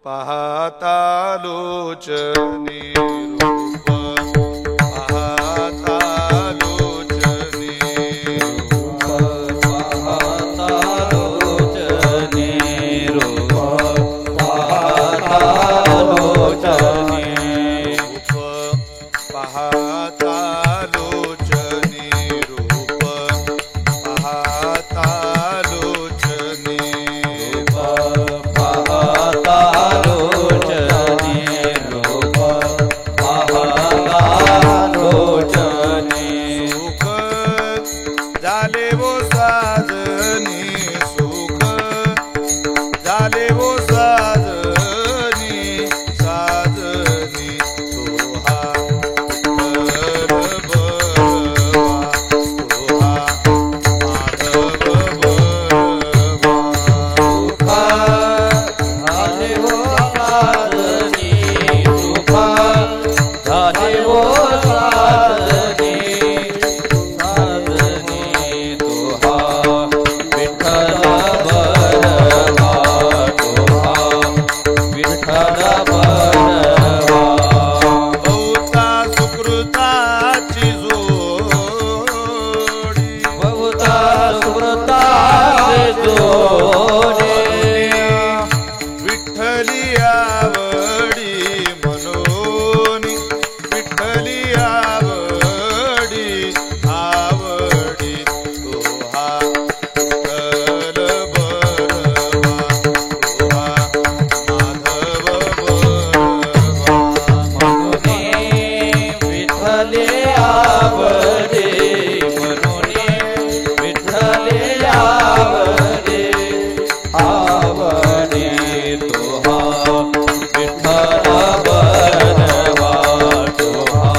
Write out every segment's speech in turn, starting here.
पाहता लोचनी रूप पाहता लोचनी रूप पाहता लोचनी रूप पाहता लोचनी रूप पाहता लोचनी रूप पाहता लोचनी पाहता लोचनी रूप पाहता लोचनी सुख झाले वो साजनी सुख झाले वो साजनी साजनी तोहा विठ्ठल बळवा तोहा माधव बळवा झाले वो साधनी सुख झाले वो साधनी साधनी तोहा विठ्ठल बळवा तोहा विठ्ठल बळवा बहुता सुकृताची जोडी बहुता सुकृताचे जोडे विठ्ठली आवडी मनोनी विठ्ठली आवडी आवडी तोहा विठ्ठल बळवा तोहा माधव बळवा म्हणून विठ्ठले आवडे म्हणून विठ्ठले आवडे आवडे तोहा विठ्ठल बळवा तोहा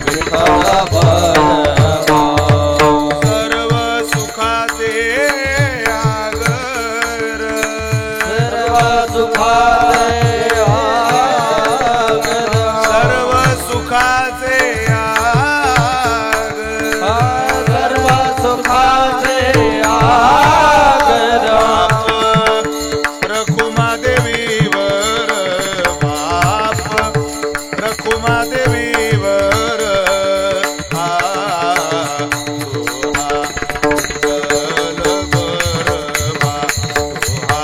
विठ्ठल बळवा सर्व सुखाचे आगर सर्व सुखाचे आगर सर्व सुखाचे आगर सर्व सुखाचे आगर रखुमादेवीवर बाप रखुमादेवीवर तोहा विठ्ठल बळवा तोहा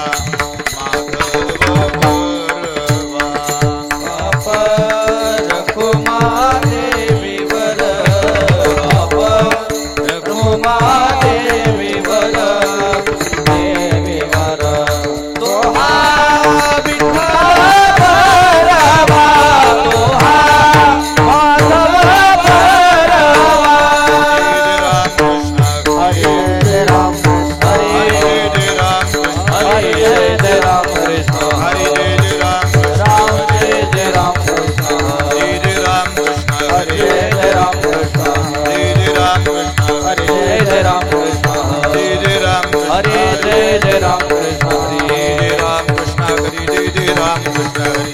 माधव बळवा बाप रखुमादेवीवर बाप रखुमादेवीवर देवीवर तोहा विठ्ठल बळवा तोहा माधव बळवा हरे राम हरे जय राम कृष्ण हरे हरे जय राम कृष्ण हरे जय राम कृष्ण राम जय जय राम कृष्ण हरे जय राम कृष्ण हरे जय राम कृष्ण हरे जय राम कृष्ण हरे जय राम कृष्ण हरे जय राम कृष्ण हरे जय राम कृष्ण हरे जय राम कृष्ण हरे